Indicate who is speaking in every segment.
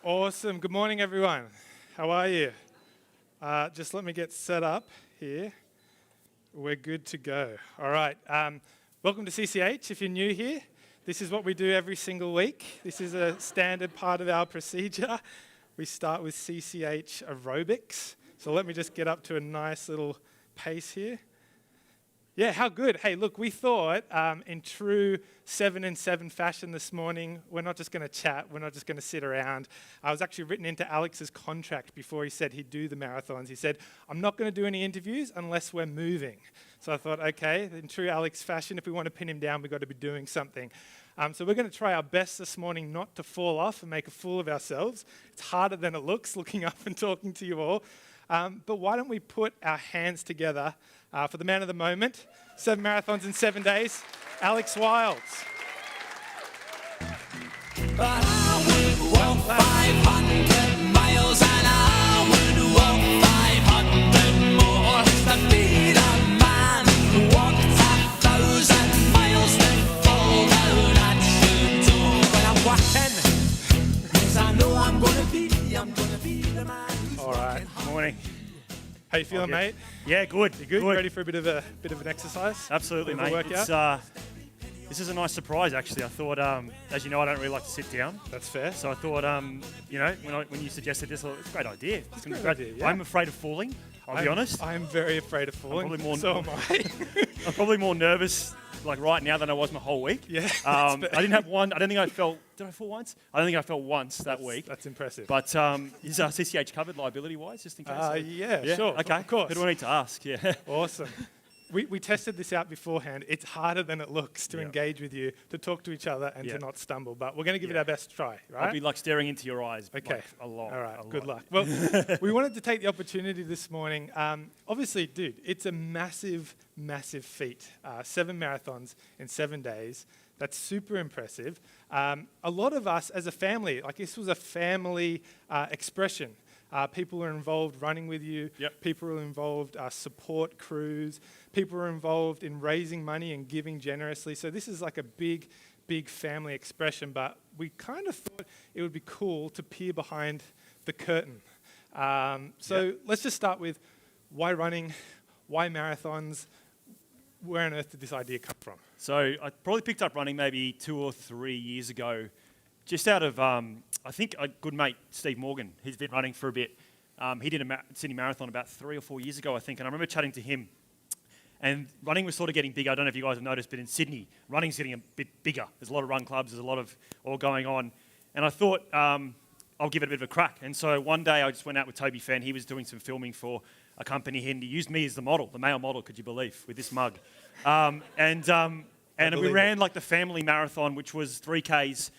Speaker 1: Awesome. Good morning, everyone. How are you? Just let me get set up here. We're good to go. All right. Welcome to CCH. If you're new here, this is what we do every single week. This is a standard part of our procedure. We start with CCH aerobics. So let me just get up to a nice little pace here. Yeah, how good. Hey, look, we thought in true 7 and 7 fashion this morning, we're not just going to chat, we're not just going to sit around. I was actually written into Alex's contract before he said he'd do the marathons. He said, I'm not going to do any interviews unless we're moving. So I thought, okay, in true Alex fashion, if we want to pin him down, we've got to be doing something. So we're going to try our best this morning not to fall off and make a fool of ourselves. It's harder than it looks looking up and talking to you all. But why don't we put our hands together for the man of the moment, 7 marathons in 7 days, Alex Wilds.
Speaker 2: But I would walk 500 miles and I would walk 500 more to be the man who walked 1,000 miles to fall down at your door. But I'm walking, 'cause I know I'm gonna be the man who's
Speaker 1: All right.
Speaker 3: Morning.
Speaker 1: How you feeling, mate?
Speaker 3: Yeah, good.
Speaker 1: You good? You ready for a bit of an exercise?
Speaker 3: Absolutely,
Speaker 1: Bit of a
Speaker 3: mate.
Speaker 1: workout?
Speaker 3: This is a nice surprise, actually. I thought, as you know, I don't really like to sit down.
Speaker 1: That's fair.
Speaker 3: So I thought, when you suggested this, it's a great idea. It's
Speaker 1: a great idea, yeah.
Speaker 3: I'm afraid of falling, I'll be honest.
Speaker 1: I'm very afraid of falling. So am I.
Speaker 3: I'm probably more nervous right now than I was my whole week.
Speaker 1: Yeah.
Speaker 3: I didn't have one. I don't think I fell. Did I fall once? I don't think I fell once that week.
Speaker 1: That's impressive.
Speaker 3: But is CCH covered liability-wise, just in case?
Speaker 1: Yeah, sure.
Speaker 3: Okay.
Speaker 1: Of course.
Speaker 3: Who do I need to ask? Yeah.
Speaker 1: Awesome. We tested this out beforehand. It's harder than it looks to engage with you, to talk to each other, and to not stumble. But we're going to give it our best try, right?
Speaker 3: I'll be staring into your eyes.
Speaker 1: Okay.
Speaker 3: A lot.
Speaker 1: All right. Good luck. Well, we wanted to take the opportunity this morning. Obviously, dude, it's a massive, massive feat. 7 marathons in 7 days. That's super impressive. A lot of us as a family, this was a family expression. People are involved running with you.
Speaker 3: Yep.
Speaker 1: People are involved support crews. People are involved in raising money and giving generously. So this is like a big, big family expression. But we kind of thought it would be cool to peer behind the curtain. Let's just start with why running, why marathons, where on earth did this idea come from?
Speaker 3: So I probably picked up running maybe 2 or 3 years ago, just out of, I think a good mate, Steve Morgan, he's been running for a bit. He did a Sydney Marathon about 3 or 4 years ago, I think, and I remember chatting to him. And running was sort of getting bigger. I don't know if you guys have noticed, but in Sydney, running's getting a bit bigger. There's a lot of run clubs, there's a lot of all going on. And I thought, I'll give it a bit of a crack. And so one day I just went out with Toby Fenn. He was doing some filming for a company, and he used me as the model, the male model, could you believe, with this mug. And we ran the family marathon, which was 3Ks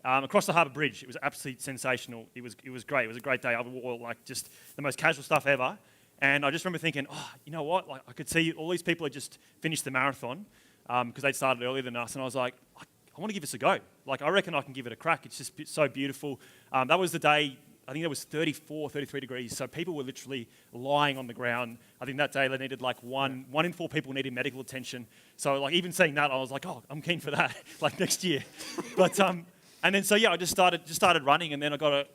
Speaker 3: across the Harbour Bridge. It was absolutely sensational. It was great. It was a great day. I wore just the most casual stuff ever. And I just remember thinking, you know what? I could see all these people had just finished the marathon because they'd started earlier than us. And I was like, I want to give this a go. I reckon I can give it a crack. It's just so beautiful. That was the day, I think it was 34, 33 degrees. So people were literally lying on the ground. I think that day they needed one in 4 people needed medical attention. So even seeing that, I was like, I'm keen for that, next year. But and then I just started running, and then I got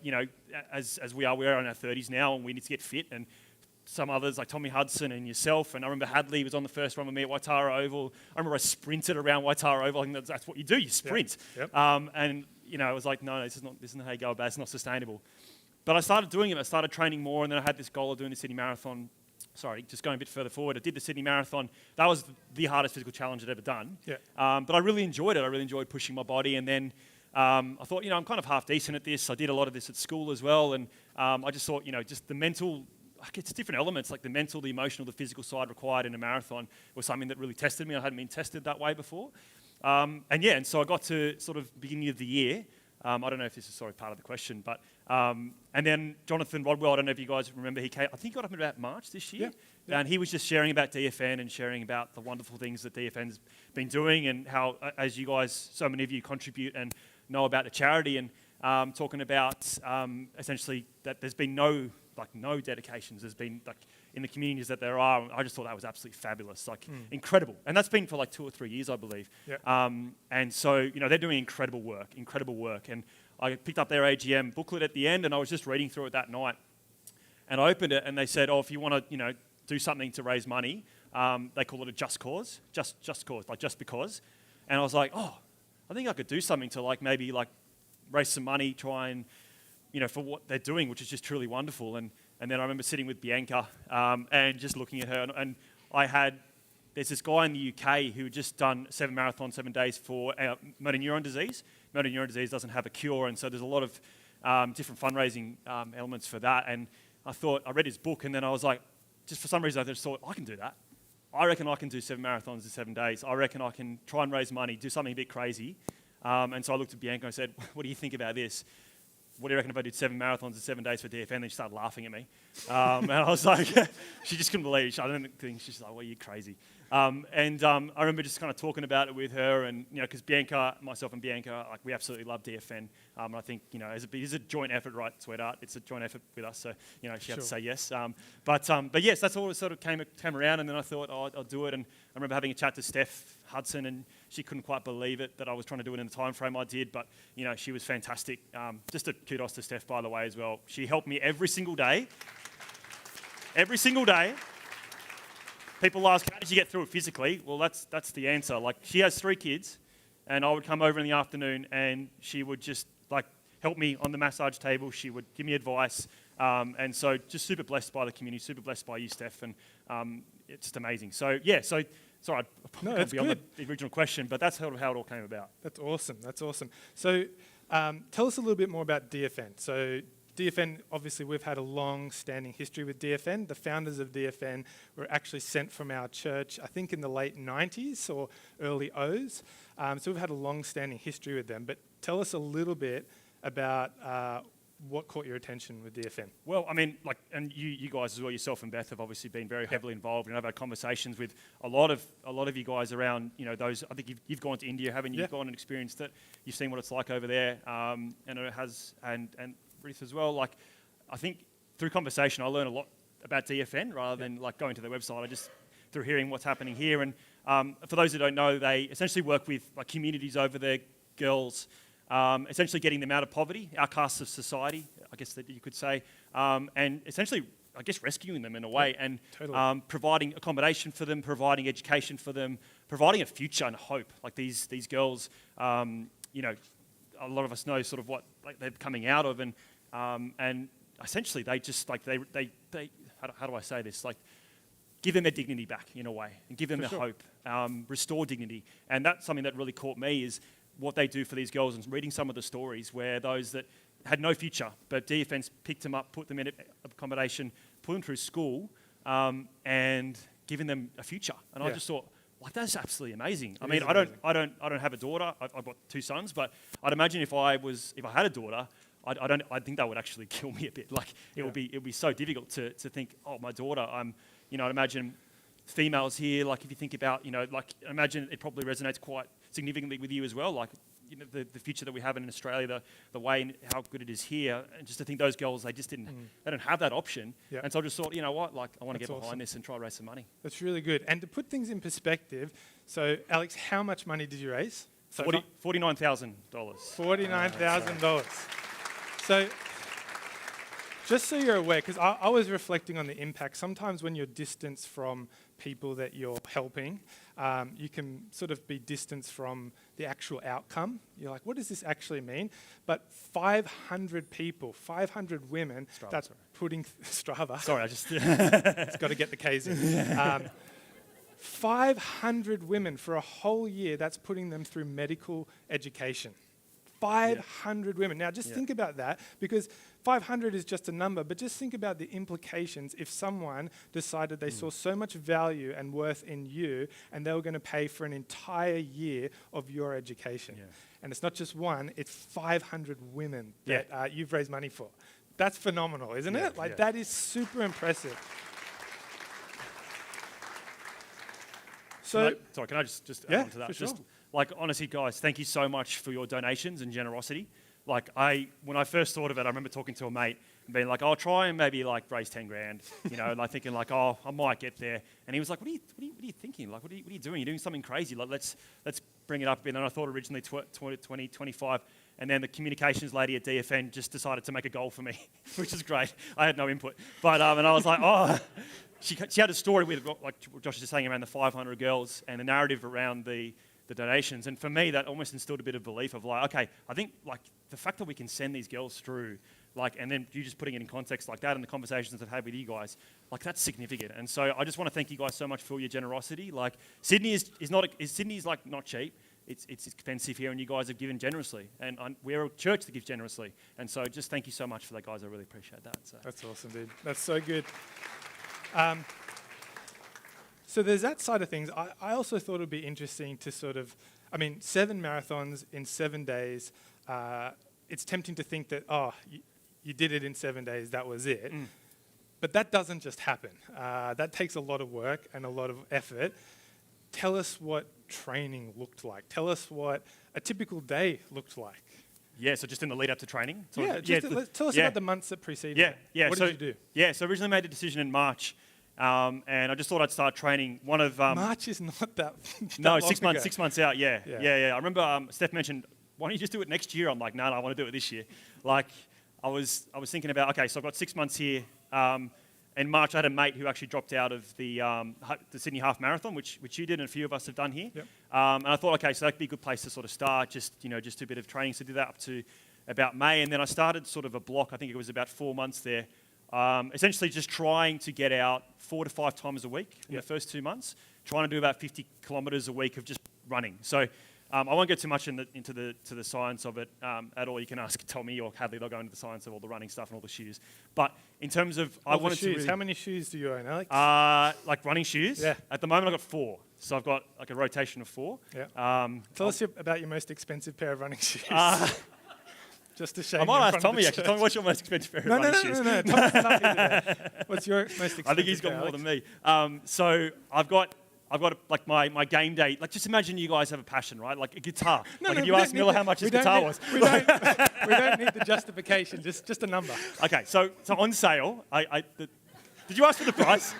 Speaker 3: as we're in our 30s now, and we need to get fit. And some others like Tommy Hudson and yourself, and I remember Hadley was on the first run with me at Waitara Oval. I remember I sprinted around Waitara Oval. I think that's what you do, you sprint.
Speaker 1: Yep.
Speaker 3: And I was like, no, this isn't how you go about it. It's not sustainable. But I started doing it. I started training more, and then I had this goal of doing the Sydney Marathon. Sorry, just going a bit further forward. I did the Sydney Marathon. That was the hardest physical challenge I'd ever done.
Speaker 1: Yeah.
Speaker 3: But I really enjoyed it. I really enjoyed pushing my body, and then I thought, I'm kind of half decent at this. I did a lot of this at school as well, and I just thought, just the mental. It's different elements, like the mental, the emotional, the physical side required in a marathon was something that really tested me. I hadn't been tested that way before. And so I got to sort of beginning of the year. I don't know if this is part of the question, but and then Jonathan Rodwell, I don't know if you guys remember, he came, I think he got up in about March this year. Yeah. And he was just sharing about DFN and sharing about the wonderful things that DFN's been doing and how, as you guys, so many of you contribute and know about the charity, and talking about essentially that there's been no dedications. There's been in the communities that there are. I just thought that was absolutely fabulous, incredible. And that's been for 2 or 3 years, I believe.
Speaker 1: Yep.
Speaker 3: And so they're doing incredible work. And I picked up their AGM booklet at the end, and I was just reading through it that night. And I opened it, and they said, "Oh, if you want to, do something to raise money, they call it a just cause, just cause, like just because." And I was like, "Oh, I think I could do something to maybe raise some money, try and for what they're doing, which is just truly wonderful." And then I remember sitting with Bianca and just looking at her, and there's this guy in the UK who had just done 7 marathons, 7 days for motor neuron disease. Motor neuron disease doesn't have a cure, and so there's a lot of different fundraising elements for that. And I read his book, and then I was like, just for some reason, I just thought, I can do that. I reckon I can do 7 marathons in 7 days. I reckon I can try and raise money, do something a bit crazy. And so I looked at Bianca and I said, "What do you think about this? What do you reckon if I did 7 marathons in 7 days for DFN?" And then she started laughing at me. And I was like, she just couldn't believe it. I don't think, she's like, "Well, you're crazy." I remember just kind of talking about it with her, and because myself and Bianca, we absolutely love DFN. And I think it is a joint effort, right, sweetheart? It's a joint effort with us, so she had to say yes. But yes, that's all sort of came around, and then I thought, oh, I'll do it. And I remember having a chat to Steph Hudson, and she couldn't quite believe it that I was trying to do it in the time frame I did. But she was fantastic. Just a kudos to Steph, by the way, as well. She helped me every single day. Every single day. People ask, "How did you get through it physically?" Well, that's the answer. She has 3 kids, and I would come over in the afternoon, and she would just help me on the massage table. She would give me advice, and so just super blessed by the community, super blessed by you, Steph, and it's just amazing. So yeah, sorry,
Speaker 1: No,
Speaker 3: I'll
Speaker 1: that's
Speaker 3: be on
Speaker 1: good.
Speaker 3: the original question, but that's how it all came about.
Speaker 1: That's awesome. That's awesome. So tell us a little bit more about DFN. So DFN, obviously, we've had a long-standing history with DFN. The founders of DFN were actually sent from our church, I think, in the late 90s or early O's. So we've had a long-standing history with them. But tell us a little bit about what caught your attention with DFN.
Speaker 3: Well, I mean, and you guys as well, yourself and Beth have obviously been very heavily involved, and I've had conversations with a lot of you guys around, those. I think you've gone to India, haven't you?
Speaker 1: Yeah.
Speaker 3: You've gone and experienced it. You've seen what it's like over there, and it has, and Ruth as well. I think through conversation, I learn a lot about DFN rather than going to their website. I just through hearing what's happening here. And for those who don't know, they essentially work with communities over there, girls. Essentially getting them out of poverty, outcasts of society, I guess that you could say, and essentially, I guess, rescuing them in a way, and
Speaker 1: totally.
Speaker 3: providing accommodation for them, providing education for them, providing a future and hope. These girls, a lot of us know sort of what they're coming out of, and essentially they just they how do I say this, give them their dignity back in a way, and give them their hope, restore dignity, and that's something that really caught me is what they do for these girls, and reading some of the stories where those that had no future, but DFN's picked them up, put them in accommodation, put them through school, and given them a future. And I just thought, that's absolutely amazing. I mean, I don't have a daughter. I've got 2 sons, but I'd imagine if I had a daughter, I think that would actually kill me a bit. It would be so difficult to think, oh, my daughter. I'd imagine females here. If you think about, imagine it probably resonates quite significantly with you as well, the future that we have in Australia, the way and how good it is here, and just to think those girls, they just didn't, they don't have that option, and so I just thought, I want to get behind this and try to raise some money.
Speaker 1: That's really good. And to put things in perspective, so Alex, how much money did you raise? So
Speaker 3: $49,000.
Speaker 1: $49,000. So just so you're aware, because I was reflecting on the impact, sometimes when you're distanced from people that you're helping, you can sort of be distanced from the actual outcome. You're like, what does this actually mean? But 500 people, 500 women,
Speaker 3: Strava,
Speaker 1: that's putting Strava.
Speaker 3: Sorry, I just...
Speaker 1: It's got to get the K's in. 500 women for a whole year, that's putting them through medical education. 500 women. Now, just think about that, because 500 is just a number, but just think about the implications if someone decided they saw so much value and worth in you, and they were going to pay for an entire year of your education. Yeah. And it's not just one, it's 500 women that you've raised money for. That's phenomenal, isn't it? That is super impressive. So,
Speaker 3: can I just add on to that?
Speaker 1: For sure.
Speaker 3: Honestly, guys, thank you so much for your donations and generosity. When I first thought of it, I remember talking to a mate and being like, I'll try and maybe raise 10 grand, and thinking oh, I might get there. And he was like, what are you thinking? What are you doing? You're doing something crazy. Let's bring it up a bit. And I thought originally 20, 25. And then the communications lady at DFN just decided to make a goal for me, which is great. I had no input. But, and I was like, oh, she had a story with, like Josh was just saying, around the 500 girls and the narrative around the donations. And for me, that almost instilled a bit of belief of like, okay, I think like the fact that we can send these girls through, like, and then you just putting it in context like that and the conversations I've had with you guys, like that's significant. And so I just want to thank you guys so much for your generosity. Like Sydney is like not cheap. It's expensive here, and you guys have given generously. And we're a church that gives generously. And so just thank you so much for that, guys. I really appreciate that. So.
Speaker 1: That's awesome, dude. That's so good. So there's that side of things. I also thought it would be interesting to sort of, 7 marathons in 7 days. It's tempting to think that, you did it in 7 days, that was it. But that doesn't just happen. That takes a lot of work and a lot of effort. Tell us what training looked like. Tell us what a typical day looked like.
Speaker 3: Yeah, so just in the lead up to training. So
Speaker 1: tell us about the months that preceded.
Speaker 3: Yeah.
Speaker 1: What did you do?
Speaker 3: Yeah, so originally made a decision in March, and I just thought I'd start training.
Speaker 1: March is not that.
Speaker 3: No,
Speaker 1: long
Speaker 3: 6 months.
Speaker 1: ago.
Speaker 3: 6 months out. Yeah. I remember Steph mentioned, why don't you just do it next year? I'm like, no, I want to do it this year. Like, I was thinking about, okay, so I've got 6 months here. In March, I had a mate who actually dropped out of the Sydney Half Marathon, which you did, and a few of us have done here.
Speaker 1: Yep.
Speaker 3: And I thought, okay, so that could be a good place to sort of start, just do a bit of training. So I did that up to about May, and then I started sort of a block. I think it was about 4 months there. Essentially, just trying to get out 4 to 5 times a week in the first 2 months, trying to do about 50 kilometres a week of just running. So I won't get too much into the science of it at all. You can ask Tommy or Hadley; they'll go into the science of all the running stuff and all the shoes. But in terms of, I wanted
Speaker 1: shoes.
Speaker 3: to. Really,
Speaker 1: how many shoes do you own, Alex?
Speaker 3: like running shoes.
Speaker 1: Yeah.
Speaker 3: At the moment, I've got 4. So I've got like a rotation of 4.
Speaker 1: Yeah. Tell us about your most expensive pair of running shoes. Just to shame
Speaker 3: I might
Speaker 1: you in
Speaker 3: ask
Speaker 1: front of
Speaker 3: Tommy
Speaker 1: the
Speaker 3: actually.
Speaker 1: church.
Speaker 3: Tommy, what's your most expensive pair of running shoes?
Speaker 1: No. Tommy's not here today. What's your most expensive?
Speaker 3: I think he's got
Speaker 1: pair,
Speaker 3: more
Speaker 1: Alex?
Speaker 3: than me. So I've got like my game day. Like just imagine you guys have a passion, right? Like a guitar. If you ask Miller how much his guitar was.
Speaker 1: We don't need the justification. Just a number.
Speaker 3: Okay, so on sale. Did you ask for the price?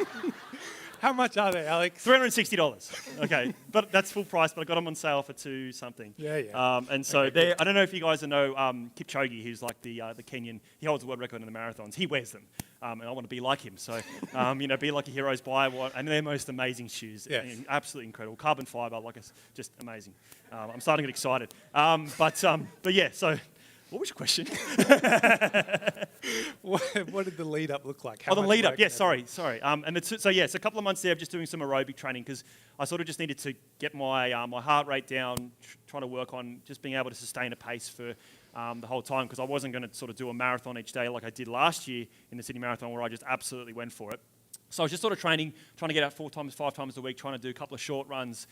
Speaker 1: How much are they, Alex?
Speaker 3: $360. Okay, but that's full price. But I got them on sale for $2 something.
Speaker 1: Yeah.
Speaker 3: And so
Speaker 1: Okay,
Speaker 3: I don't know if you guys know Kipchoge, who's like the Kenyan. He holds the world record in the marathons. He wears them, and I want to be like him. So be like a hero's buy one, and they're most amazing shoes.
Speaker 1: Yes.
Speaker 3: Absolutely incredible. Carbon fiber, like it's just amazing. I'm starting to get excited. But yeah. So, what was your question?
Speaker 1: What did the lead up look like?
Speaker 3: The lead up. Yeah, sorry. And so a couple of months there of just doing some aerobic training because I sort of just needed to get my my heart rate down, trying to work on just being able to sustain a pace for the whole time because I wasn't going to sort of do a marathon each day like I did last year in the Sydney Marathon where I just absolutely went for it. So I was just sort of training, trying to get out 4 times, 5 times a week, trying to do a couple of short runs,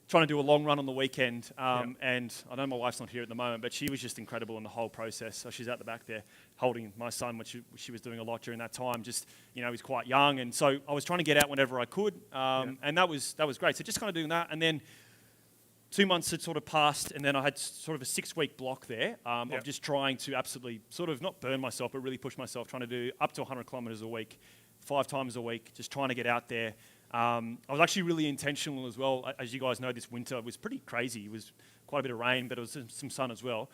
Speaker 3: trying to do a long run on the weekend. And I know my wife's not here at the moment, but she was just incredible in the whole process. So she's out the back there holding my son, which she was doing a lot during that time. Just, he was quite young. And so I was trying to get out whenever I could. And that was great. So just kind of doing that. And then 2 months had sort of passed. And then I had sort of a 6-week block there of just trying to absolutely sort of not burn myself, but really push myself, trying to do up to 100 kilometres a week, 5 times a week, just trying to get out there. I was actually really intentional as well. As you guys know, this winter was pretty crazy. It was quite a bit of rain, but it was some sun as well.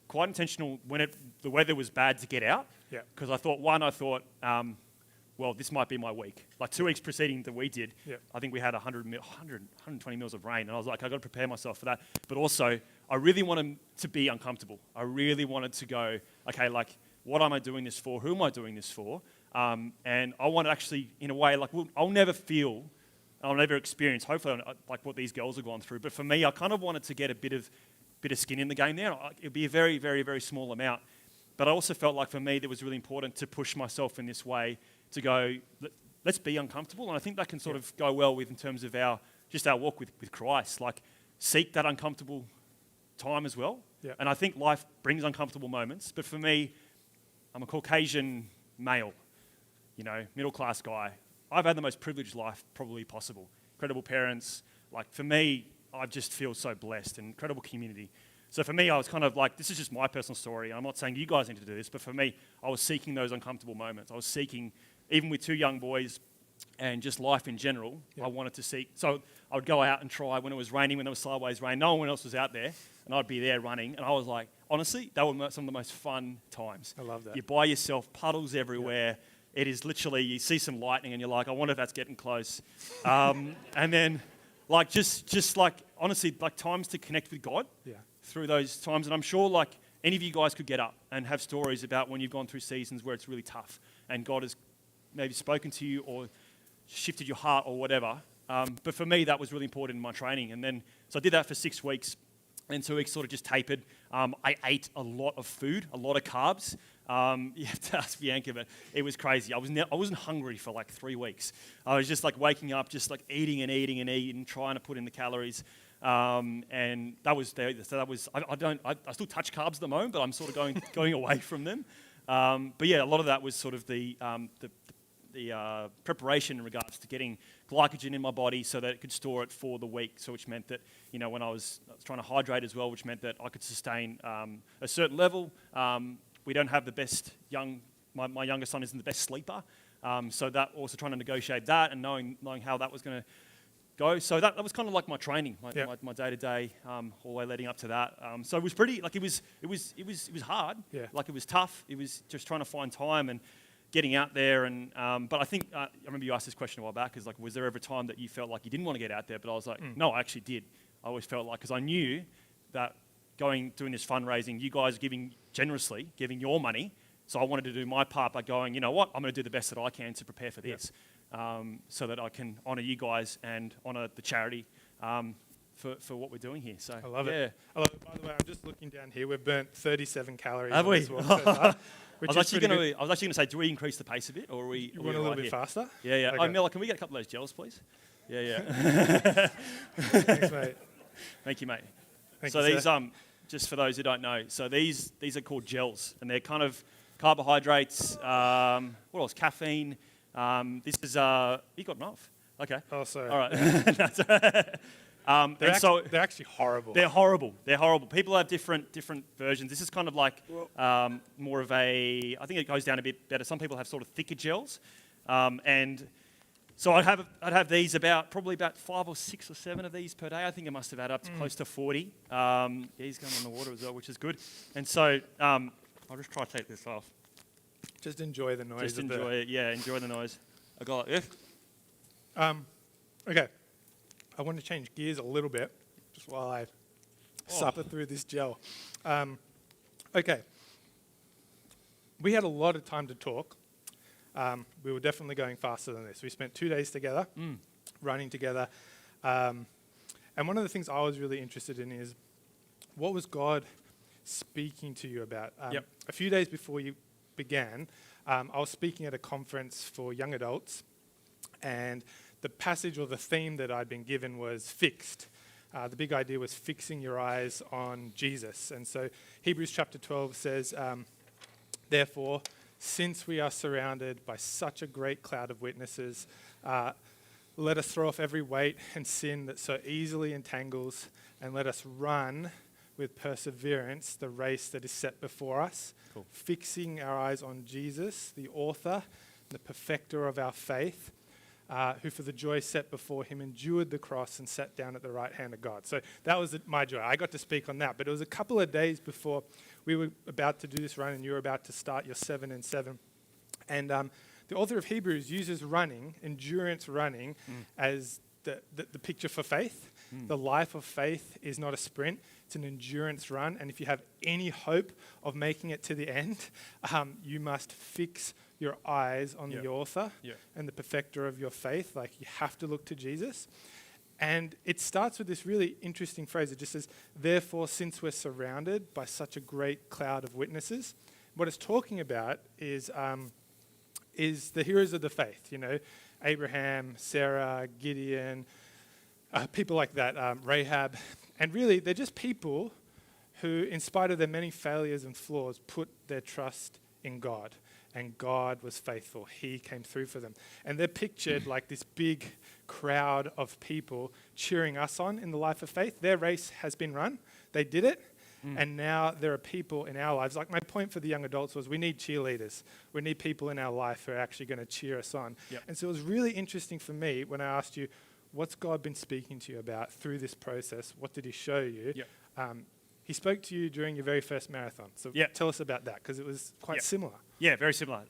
Speaker 3: Quite intentional when the weather was bad to get out.
Speaker 1: Yeah.
Speaker 3: Because I thought, well, this might be my week. Like 2 weeks preceding that we did, I think we had 120 mils of rain. And I was like, I've got to prepare myself for that. But also, I really wanted to be uncomfortable. I really wanted to go, okay, like, what am I doing this for? Who am I doing this for? And I want to actually, in a way, like, I'll never feel, I'll never experience, hopefully, like what these girls have gone through. But for me, I kind of wanted to get a bit of skin in the game there. It'd be a very, very, very small amount. But I also felt like for me, it was really important to push myself in this way to go, let's be uncomfortable. And I think that can sort of go well with in terms of our walk with Christ. Like, seek that uncomfortable time as well.
Speaker 1: Yeah.
Speaker 3: And I think life brings uncomfortable moments. But for me, I'm a Caucasian male, middle-class guy. I've had the most privileged life probably possible. Incredible parents. Like, for me, I just feel so blessed and incredible community. So for me, I was kind of like, this is just my personal story. I'm not saying you guys need to do this, but for me, I was seeking those uncomfortable moments. I was seeking, even with 2 young boys and just life in general, I wanted to seek. So I would go out and try when it was raining, when there was sideways rain. No one else was out there. and I'd be there running, and I was like, honestly, they were some of the most fun times.
Speaker 1: I love that.
Speaker 3: You're by yourself, puddles everywhere. It is literally, you see some lightning, and you're like, I wonder if that's getting close. And then, like, just like, honestly, like times to connect with God through those times. And I'm sure, like, any of you guys could get up and have stories about when you've gone through seasons where it's really tough, and God has maybe spoken to you or shifted your heart or whatever. But for me, that was really important in my training. And then, so I did that for 6 weeks. And 2 weeks sort of just tapered. I ate a lot of food, a lot of carbs. You have to ask Bianca, but it was crazy. I wasn't hungry for like 3 weeks. I was just like waking up, just like eating and eating and eating, trying to put in the calories. And that was there. So that was. I still touch carbs at the moment, but I'm sort of going away from them. But yeah, a lot of that was sort of the preparation in regards to getting glycogen in my body so that it could store it for the week. So which meant that, you know, when I was trying to hydrate as well, which meant that I could sustain a certain level. We don't have the best my younger son isn't the best sleeper. So that also trying to negotiate that and knowing how that was going to go. So that was kind of like my training, my day-to-day, all the way leading up to that. So it was pretty, like it was hard.
Speaker 1: Yeah.
Speaker 3: Like it was tough. It was just trying to find time and getting out there. And but I think, I remember you asked this question a while back, is like, was there ever a time that you felt like you didn't want to get out there? But I was like, no, I actually did. I always felt like, because I knew that doing this fundraising, you guys generously giving your money. So I wanted to do my part by going, you know what, I'm going to do the best that I can to prepare for this, so that I can honour you guys and honour the charity for what we're doing here. So
Speaker 1: I love it. I love it. By the way, I'm just looking down here. We've burnt 37 calories.
Speaker 3: Have
Speaker 1: on
Speaker 3: we?
Speaker 1: this walk so far, which
Speaker 3: I was
Speaker 1: is
Speaker 3: actually
Speaker 1: pretty
Speaker 3: going to say, do we increase the pace a bit, or are we?
Speaker 1: You want a little bit faster?
Speaker 3: Yeah.
Speaker 1: Okay.
Speaker 3: Oh, Miller, can we get a couple of those gels, please? Yeah.
Speaker 1: Thanks, mate.
Speaker 3: Thank you, mate.
Speaker 1: Thank
Speaker 3: So
Speaker 1: you,
Speaker 3: these,
Speaker 1: sir.
Speaker 3: just for those who don't know, so these are called gels, and they're kind of carbohydrates. What else? Caffeine. This is you got enough. Okay.
Speaker 1: Oh, sorry.
Speaker 3: All right. That's all right.
Speaker 1: They're actually horrible.
Speaker 3: They're horrible. They're horrible. People have different versions. This is kind of like more of a. I think it goes down a bit better. Some people have sort of thicker gels, and so I'd have these probably about 5 or 6 or 7 of these per day. I think it must have added up to close to 40. He's going in the water as well, which is good. And so I'll just try to take this off.
Speaker 1: Just enjoy the noise.
Speaker 3: Just enjoy it. Yeah, enjoy the noise. I got it.
Speaker 1: Okay. I want to change gears a little bit, just while I suffer through this gel. Okay. We had a lot of time to talk. We were definitely going faster than this. We spent 2 days together, running together. And one of the things I was really interested in is, what was God speaking to you about? A few days before you began, I was speaking at a conference for young adults, and the passage or the theme that I'd been given was fixed. The big idea was fixing your eyes on Jesus. And so Hebrews chapter 12 says, therefore, since we are surrounded by such a great cloud of witnesses, let us throw off every weight and sin that so easily entangles, and let us run with perseverance the race that is set before us, fixing our eyes on Jesus, the author, the perfecter of our faith, who for the joy set before him endured the cross and sat down at the right hand of God. So that was my joy. I got to speak on that. But it was a couple of days before we were about to do this run, and you were about to start your 7 and 7. And the author of Hebrews uses running, endurance running, as the picture for faith. The life of faith is not a sprint, it's an endurance run. And if you have any hope of making it to the end, you must fix your eyes on the author and the perfecter of your faith. Like, you have to look to Jesus. And it starts with this really interesting phrase. It just says, therefore, since we're surrounded by such a great cloud of witnesses. What it's talking about is the heroes of the faith, you know, Abraham, Sarah, Gideon, people like that, Rahab. And really, they're just people who, in spite of their many failures and flaws, put their trust in God. And God was faithful. He came through for them. And they're pictured like this big crowd of people cheering us on in the life of faith. Their race has been run. They did it. And now there are people in our lives. Like, my point for the young adults was, we need cheerleaders. We need people in our life who are actually going to cheer us on. And so it was really interesting for me when I asked you, what's God been speaking to you about through this process? What did he show you? he spoke to you during your very first marathon. So
Speaker 3: Yeah.
Speaker 1: tell us about that, because it was quite
Speaker 3: Yeah.
Speaker 1: similar.
Speaker 3: Yeah, very similar.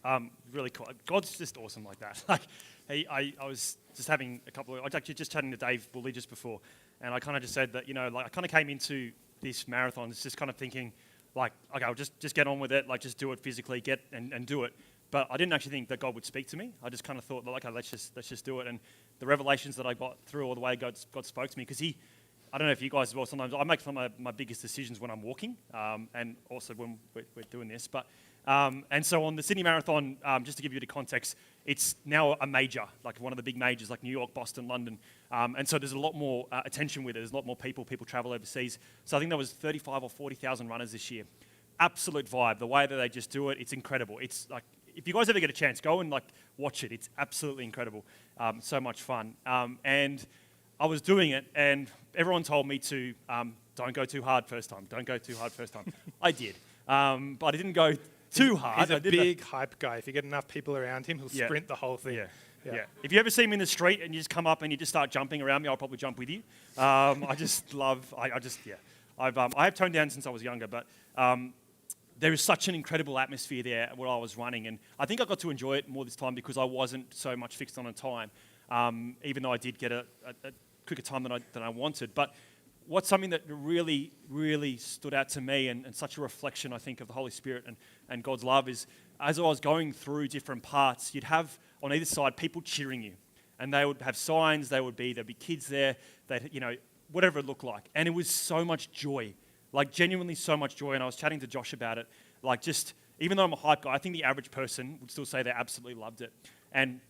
Speaker 3: Really cool. God's just awesome like that. Like, I was just having I was actually just chatting to Dave Bully just before, and I kind of just said that, like, I kind of came into this marathon just kind of thinking, like, okay, I'll just get on with it, like, just do it physically, get and do it. But I didn't actually think that God would speak to me. I just kind of thought, like, okay, let's just do it. And the revelations that I got through all the way God spoke to me, because I don't know if you guys as well, sometimes I make some of my biggest decisions when I'm walking, and also when we're doing this. But and so on the Sydney Marathon, just to give you the context, it's now a major, like one of the big majors, like New York, Boston, London. And so there's a lot more attention with it. There's a lot more people travel overseas. So I think there was 35 or 40,000 runners this year. Absolute vibe. The way that they just do it, it's incredible. It's like, if you guys ever get a chance, go and like watch it. It's absolutely incredible. So much fun. And I was doing it, and everyone told me to don't go too hard first time. Don't go too hard first time. I did, but I didn't go too hard.
Speaker 1: He's a big hype guy. If you get enough people around him, he'll sprint the whole thing.
Speaker 3: Yeah. If you ever see me in the street and you just come up and you just start jumping around me, I'll probably jump with you. I just love. I have toned down since I was younger, but there is such an incredible atmosphere there where I was running, and I think I got to enjoy it more this time because I wasn't so much fixed on a time, even though I did get a quicker time than I wanted. But what's something that really, really stood out to me, and such a reflection, I think, of the Holy Spirit and God's love, is as I was going through different parts, you'd have on either side people cheering you, and they would have signs. There'd be kids there, that whatever it looked like, and it was so much joy. Like, genuinely so much joy. And I was chatting to Josh about it. Like, just, even though I'm a hype guy, I think the average person would still say they absolutely loved it. And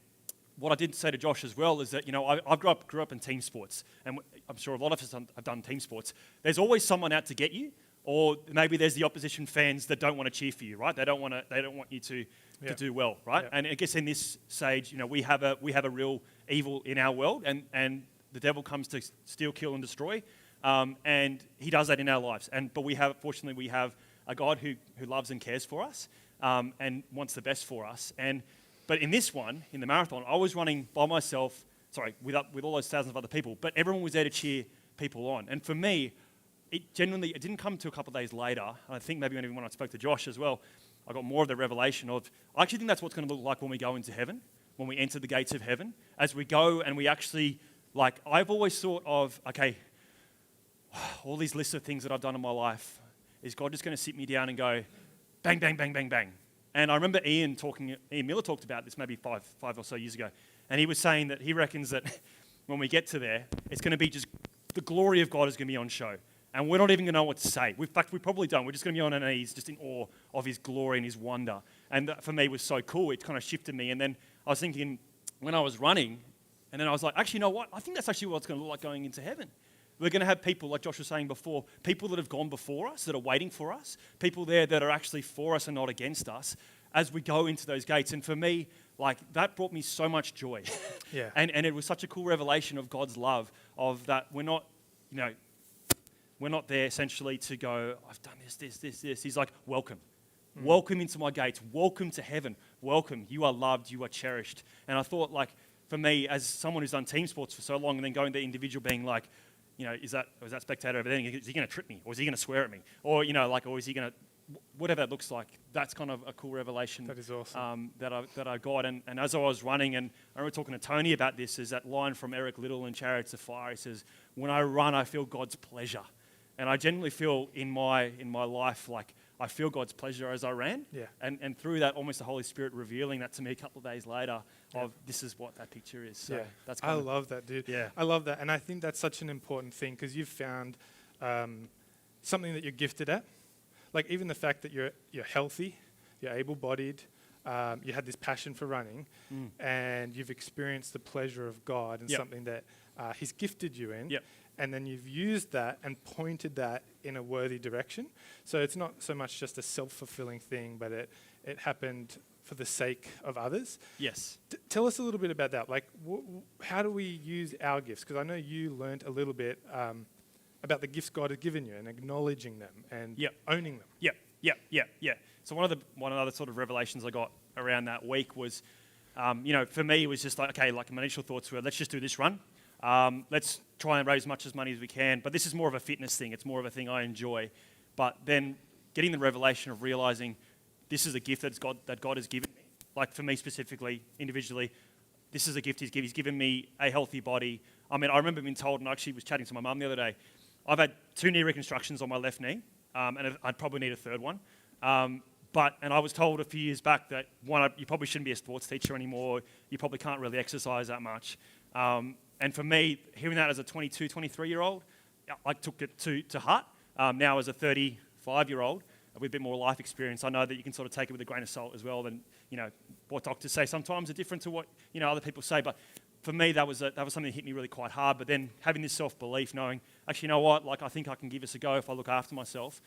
Speaker 3: what I did say to Josh as well is that, I grew up in team sports. And I'm sure a lot of us have done team sports. There's always someone out to get you. Or maybe there's the opposition fans that don't want to cheer for you, right? They don't want you to do well, right? Yeah. And I guess in this stage, we have a real evil in our world. And the devil comes to steal, kill, and destroy. And he does that in our lives. But fortunately, we have a God who loves and cares for us, and wants the best for us. But in this one, in the marathon, I was running by myself, with all those thousands of other people, but everyone was there to cheer people on. And for me, it didn't come to a couple of days later. And I think maybe even when I spoke to Josh as well, I got more of the revelation of, I actually think that's what's going to look like when we go into heaven, when we enter the gates of heaven, as we go and we actually, I've always thought of, okay, all these lists of things that I've done in my life, is God just going to sit me down and go, bang, bang, bang, bang, bang? And I remember Ian Miller talked about this maybe five or so years ago, and he was saying that he reckons that when we get to there, it's going to be just, the glory of God is going to be on show. And we're not even going to know what to say. In fact, we probably don't. We're just going to be on our knees, just in awe of his glory and his wonder. And that for me was so cool. It kind of shifted me. And then I was thinking, when I was running, and then I was like, actually, you know what? I think that's actually what it's going to look like going into heaven. We're going to have people, like Josh was saying before, people that have gone before us, that are waiting for us, people there that are actually for us and not against us, as we go into those gates. And for me, that brought me so much joy.
Speaker 1: Yeah.
Speaker 3: And it was such a cool revelation of God's love, of that we're not, we're not there essentially to go, I've done this. He's like, welcome. Welcome into my gates. Welcome to heaven. Welcome. You are loved. You are cherished. And I thought, for me, as someone who's done team sports for so long, and then going to individual being like, is that spectator over there? Is he going to trip me? Or is he going to swear at me? Or, or is he going to, whatever it looks like, that's kind of a cool revelation.
Speaker 1: That is awesome.
Speaker 3: That I got. And as I was running, and I remember talking to Tony about this, is that line from Eric Liddell in Chariots of Fire. He says, when I run, I feel God's pleasure. And I genuinely feel in my life, I feel God's pleasure as I ran.
Speaker 1: Yeah.
Speaker 3: And through that, almost the Holy Spirit revealing that to me a couple of days later, of this is what that picture is. So that's
Speaker 1: I love that, dude.
Speaker 3: Yeah.
Speaker 1: I love that. And I think that's such an important thing, because you've found something that you're gifted at. Even the fact that you're healthy, you're able-bodied, you had this passion for running, and you've experienced the pleasure of God and something that He's gifted you in.
Speaker 3: Yep.
Speaker 1: And then you've used that and pointed that in a worthy direction. So it's not so much just a self-fulfilling thing, but it happened for the sake of others.
Speaker 3: Yes.
Speaker 1: Tell us a little bit about that. How do we use our gifts? Because I know you learned a little bit about the gifts God has given you and acknowledging them and owning them.
Speaker 3: Yeah. So one of the other sort of revelations I got around that week was, for me, it was just my initial thoughts were, let's just do this run. Let's try and raise as much money as we can. But this is more of a fitness thing. It's more of a thing I enjoy. but then getting the revelation of realizing this is a gift that God has given me. Like for me specifically, individually, this is a gift He's given. He's given me a healthy body. I mean, I remember being told, and I actually was chatting to my mum the other day, I've had 2 knee reconstructions on my left knee, and I'd probably need a third one. And I was told a few years back that one, you probably shouldn't be a sports teacher anymore. You probably can't really exercise that much. And for me, hearing that as a 22, 23-year-old, I took it to heart. Now as a 35-year-old with a bit more life experience, I know that you can sort of take it with a grain of salt as well. And what doctors say sometimes are different to what other people say. But for me, that was something that hit me really quite hard. But then having this self-belief, knowing actually, you know what, like I think I can give this a go if I look after myself,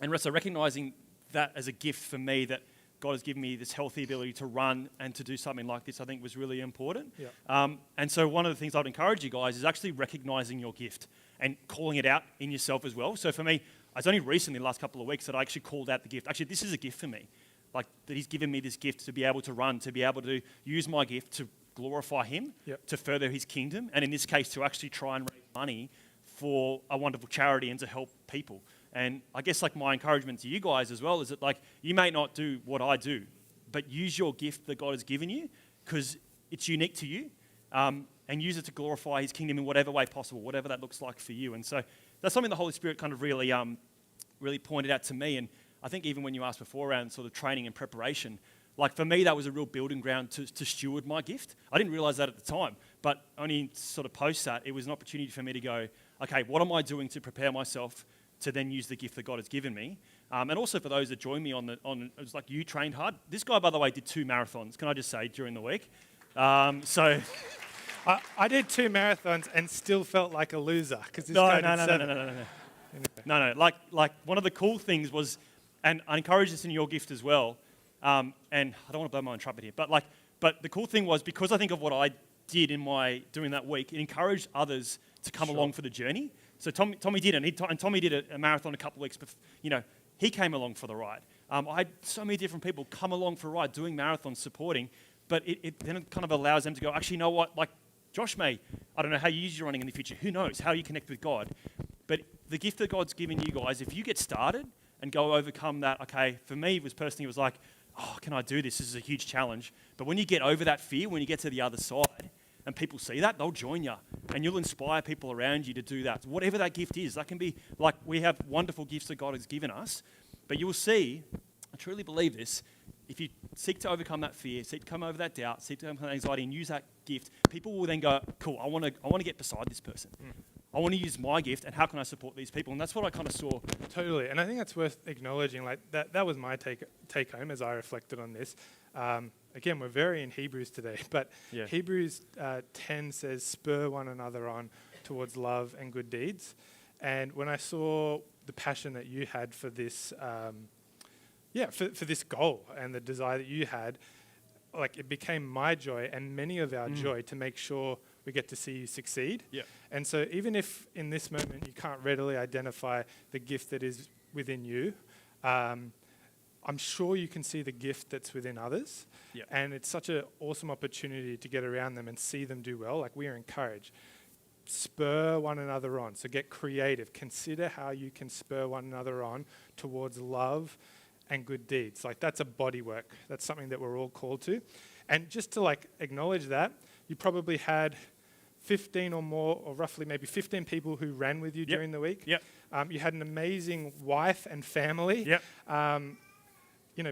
Speaker 3: and so recognizing that as a gift for me that God has given me this healthy ability to run and to do something like this, I think was really important.
Speaker 1: Yeah.
Speaker 3: And so one of the things I'd encourage you guys is actually recognizing your gift and calling it out in yourself as well. So for me, it's only recently, the last couple of weeks, that I actually called out the gift. Actually, this is a gift for me. Like that He's given me this gift to be able to run, to be able to use my gift to glorify Him, to further His kingdom, and in this case, to actually try and raise money for a wonderful charity and to help people. And I guess like my encouragement to you guys as well is that like you may not do what I do, but use your gift that God has given you because it's unique to you, and use it to glorify His kingdom in whatever way possible, whatever that looks like for you. And so that's something the Holy Spirit kind of really pointed out to me. And I think even when you asked before around sort of training and preparation, like for me, that was a real building ground to steward my gift. I didn't realize that at the time, but only sort of post that, it was an opportunity for me to go, okay, what am I doing to prepare myself to then use the gift that God has given me? And also for those that join me it was like you trained hard. This guy, by the way, did 2 marathons, can I just say, during the week. So
Speaker 1: I did 2 marathons and still felt like a loser because this guy did 7.
Speaker 3: No. Like one of the cool things was, and I encourage this in your gift as well, and I don't want to blow my own trumpet here, but the cool thing was because I think of what I did in my doing that week, it encouraged others to come along for the journey. So Tommy did, and Tommy did a marathon a couple of weeks before, he came along for the ride. I had so many different people come along for a ride, doing marathons, supporting, but it then kind of allows them to go, actually, you know what, like Josh I don't know how you use your running in the future, who knows, how you connect with God, but the gift that God's given you guys, if you get started and go overcome that, okay, for me, it was like, oh, can I do this? This is a huge challenge. But when you get over that fear, when you get to the other side, and people see that, they'll join you. And you'll inspire people around you to do that. Whatever that gift is, that can be, like we have wonderful gifts that God has given us. But you will see, I truly believe this, if you seek to overcome that fear, seek to come over that doubt, seek to overcome that anxiety and use that gift, people will then go, cool, I want to get beside this person. I want to use my gift, and how can I support these people? And that's what I kind of saw.
Speaker 1: Totally, and I think that's worth acknowledging. Like that was my take home as I reflected on this. Again, we're very in Hebrews today, but Hebrews 10 says, spur one another on towards love and good deeds. And when I saw the passion that you had for this, for this goal and the desire that you had, like it became my joy and many of our joy to make sure we get to see you succeed.
Speaker 3: Yeah.
Speaker 1: And so even if in this moment you can't readily identify the gift that is within you, I'm sure you can see the gift that's within others.
Speaker 3: Yeah.
Speaker 1: And it's such an awesome opportunity to get around them and see them do well. Like we are encouraged. Spur one another on. So get creative. Consider how you can spur one another on towards love and good deeds. Like that's a body work. That's something that we're all called to. And just to like acknowledge that, you probably had 15 or more, or roughly maybe 15 people who ran with you during the week.
Speaker 3: Yep.
Speaker 1: You had an amazing wife and family.
Speaker 3: Yep.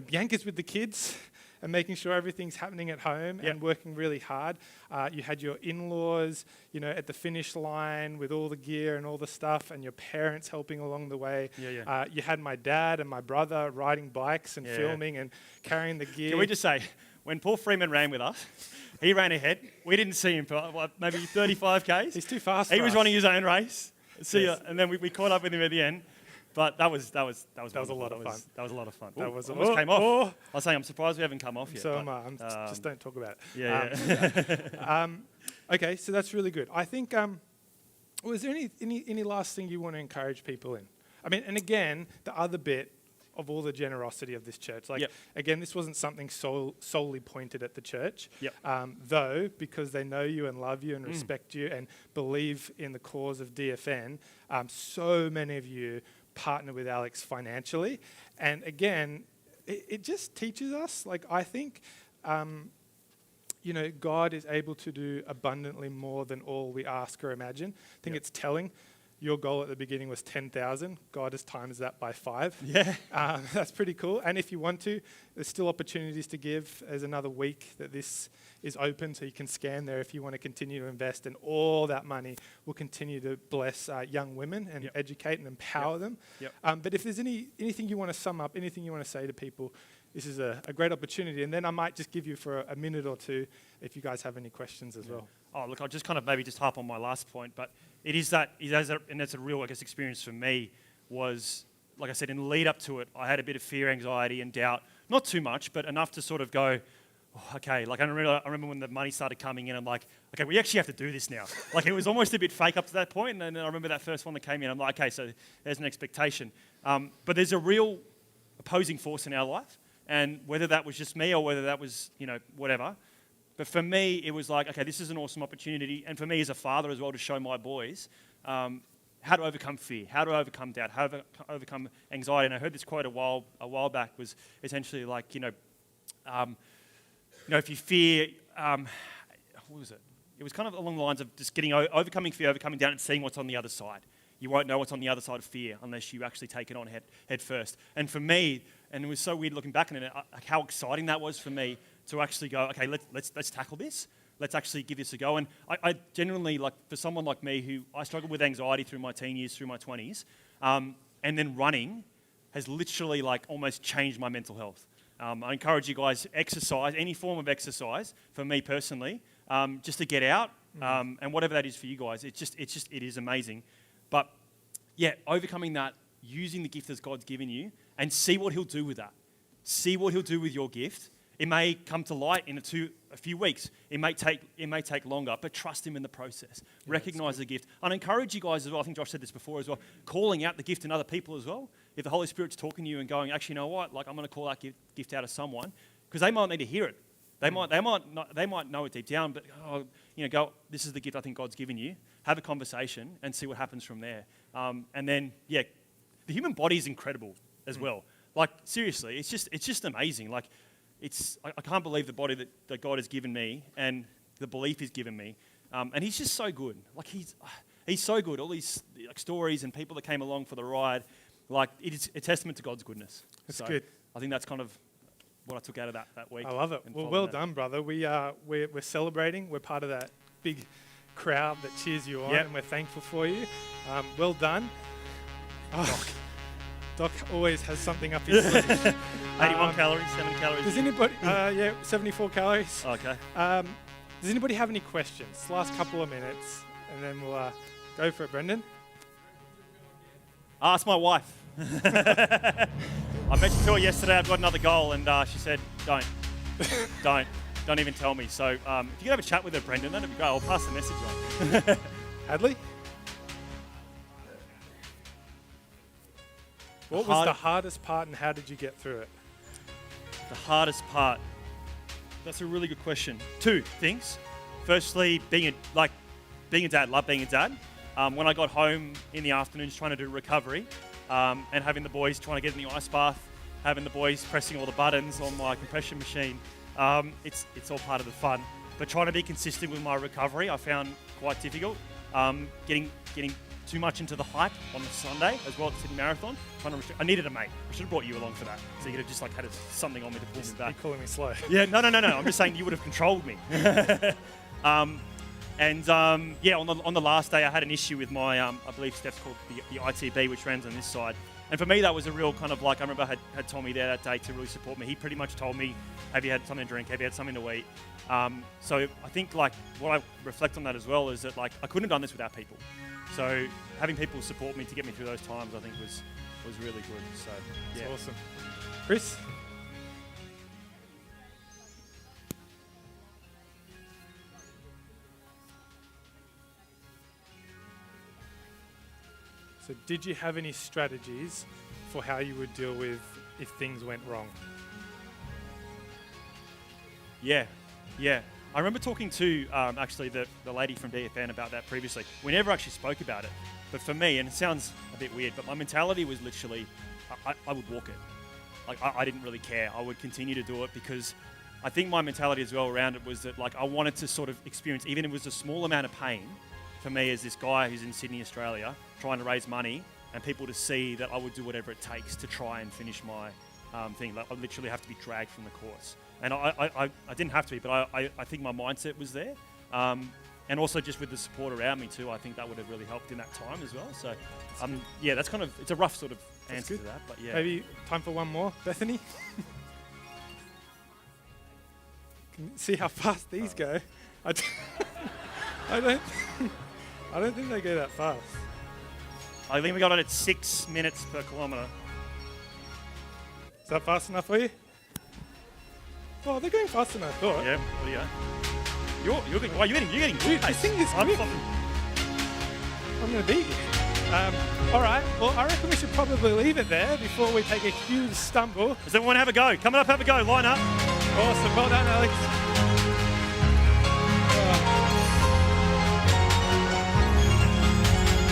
Speaker 1: Bianca's with the kids and making sure everything's happening at home and working really hard. You had your in-laws, at the finish line with all the gear and all the stuff, and your parents helping along the way. You had my dad and my brother riding bikes and filming and carrying the gear.
Speaker 3: Can we just say, when Paul Freeman ran with us, he ran ahead. We didn't see him for maybe 35 Ks.
Speaker 1: He's too fast.
Speaker 3: He was running his own race. And then we caught up with him at the end. But that was
Speaker 1: a lot of fun.
Speaker 3: That was a lot of fun.
Speaker 1: That was
Speaker 3: almost came off. I was saying, I'm surprised we haven't come off yet.
Speaker 1: So am I. Just don't talk about it.
Speaker 3: Yeah.
Speaker 1: Okay, so that's really good. I think. Was there any last thing you want to encourage people in? I mean, and again, the other bit of all the generosity of this church. Again, this wasn't something solely pointed at the church. Though, because they know you and love you and respect you and believe in the cause of DFN, so many of you partner with Alex financially. And again, it just teaches us, like, I think, God is able to do abundantly more than all we ask or imagine. I think it's telling. Your goal at the beginning was 10,000. God has times that by 5.
Speaker 3: Yeah.
Speaker 1: That's pretty cool. And if you want to, there's still opportunities to give. There's another week that this is open, so you can scan there if you want to continue to invest. And all that money will continue to bless young women and educate and empower them. But if there's anything you want to sum up, anything you want to say to people, this is a great opportunity. And then I might just give you for a minute or two if you guys have any questions as well.
Speaker 3: Oh, look, I'll just kind of maybe just harp on my last point, but and that's a real, I guess, experience for me was, like I said, in the lead up to it, I had a bit of fear, anxiety, and doubt. Not too much, but enough to sort of go, oh, okay. Like I remember when the money started coming in, I'm like, okay, we actually have to do this now. Like it was almost a bit fake up to that point, and then I remember that first one that came in. I'm like, okay, so there's an expectation. But there's a real opposing force in our life, and whether that was just me or whether that was, whatever. But for me, it was like, okay, this is an awesome opportunity. And for me as a father as well, to show my boys how to overcome fear, how to overcome doubt, how to overcome anxiety. And I heard this quote a while back was essentially like, if you fear, what was it? It was kind of along the lines of just overcoming fear, overcoming doubt, and seeing what's on the other side. You won't know what's on the other side of fear unless you actually take it on head first. And for me, and it was so weird looking back on it, how exciting that was for me to actually go, okay, let's tackle this. Let's actually give this a go. And I genuinely, like, for someone like me who I struggled with anxiety through my teen years, through my 20s, and then running has literally like almost changed my mental health. I encourage you guys, exercise, any form of exercise, for me personally, just to get out, and whatever that is for you guys, it is amazing. But yeah, overcoming that, using the gift that God's given you, and see what He'll do with that. See what He'll do with your gift. It may come to light in a few weeks. It may take longer, but trust Him in the process. Yeah, recognize the gift. And I encourage you guys as well, I think Josh said this before as well, calling out the gift in other people as well. If the Holy Spirit's talking to you and going, actually, you know what? Like, I'm going to call that gift out of someone, because they might need to hear it. They might know it deep down, but go, this is the gift I think God's given you. Have a conversation and see what happens from there. And then, the human body is incredible as well. Like, seriously, it's just amazing. Like, I can't believe the body that God has given me and the belief He's given me. And He's just so good. Like, He's so good. All these stories and people that came along for the ride, like, it's a testament to God's goodness.
Speaker 1: That's good.
Speaker 3: I think that's kind of what I took out of that week.
Speaker 1: I love it. Well done, brother. We're celebrating. We're part of that big crowd that cheers you on, and we're thankful for you. Well done. Doc always has something up his sleeve.
Speaker 3: 81 calories, 70 calories.
Speaker 1: Does anybody? 74 calories.
Speaker 3: Okay.
Speaker 1: Does anybody have any questions? Last couple of minutes, and then we'll go for it, Brendan.
Speaker 3: Ask my wife. I mentioned to her yesterday I've got another goal, and she said, don't even tell me. So if you could have a chat with her, Brendan, that'd be great. I'll pass the message on.
Speaker 1: Hadley? What was the hardest part, and how did you get through it?
Speaker 3: The hardest part? That's a really good question. 2 things. Firstly, being a dad. Love being a dad. When I got home in the afternoons trying to do recovery, and having the boys trying to get in the ice bath, having the boys pressing all the buttons on my compression machine, it's all part of the fun. But trying to be consistent with my recovery, I found quite difficult. Getting too much into the hype on the Sunday as well at the Sydney Marathon. I needed a mate. I should have brought you along for that. So you could have just had something on me to pull me back.
Speaker 1: You're calling me slow.
Speaker 3: Yeah, no. I'm just saying you would have controlled me. On the last day I had an issue with my, I believe Steph's called the ITB, which runs on this side. And for me, that was a real kind of like, I remember I had Tommy there that day to really support me. He pretty much told me, have you had something to drink? Have you had something to eat? So I think like what I reflect on that as well is that like I couldn't have done this without people. So having people support me to get me through those times, I think was really good. So yeah.
Speaker 1: That's awesome. Chris? So did you have any strategies for how you would deal with if things went wrong?
Speaker 3: Yeah. I remember talking to actually the lady from DFN about that previously. We never actually spoke about it. But for me, and it sounds a bit weird, but my mentality was literally, I would walk it. Like, I didn't really care. I would continue to do it because I think my mentality as well around it was that, like, I wanted to sort of experience, even if it was a small amount of pain, for me as this guy who's in Sydney, Australia, trying to raise money, and people to see that I would do whatever it takes to try and finish my thing. Like, I literally have to be dragged from the course. And I didn't have to be, but I think my mindset was there. And also just with the support around me too, I think that would have really helped in that time as well. So, yeah, that's kind of, it's a rough sort of answer to that, but yeah.
Speaker 1: Maybe time for one more, Bethany? Can you see how fast these go? I don't think they go that fast.
Speaker 3: I think we got it at 6 minutes per kilometre.
Speaker 1: Is that fast enough for you? Oh, they're going faster than I thought.
Speaker 3: Yeah, what do you got? You're getting
Speaker 1: Dude, this thing is quick. I'm going to beat you. All right, well, I reckon we should probably leave it there before we take a huge stumble.
Speaker 3: Does everyone have a go? Come up, have a go. Line up.
Speaker 1: Awesome. Well done, Alex.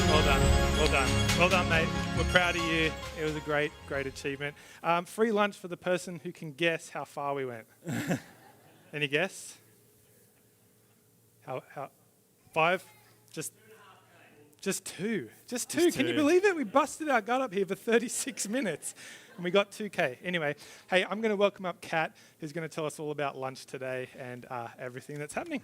Speaker 1: Well done. Well done. Well done, mate. We're proud of you. It was a great, great achievement. Free lunch for the person who can guess how far we went. Any guess? How? 5? Just two. Just two. Can you believe it? We busted our gut up here for 36 minutes and we got 2K. Anyway, hey, I'm going to welcome up Kat, who's going to tell us all about lunch today and everything that's happening.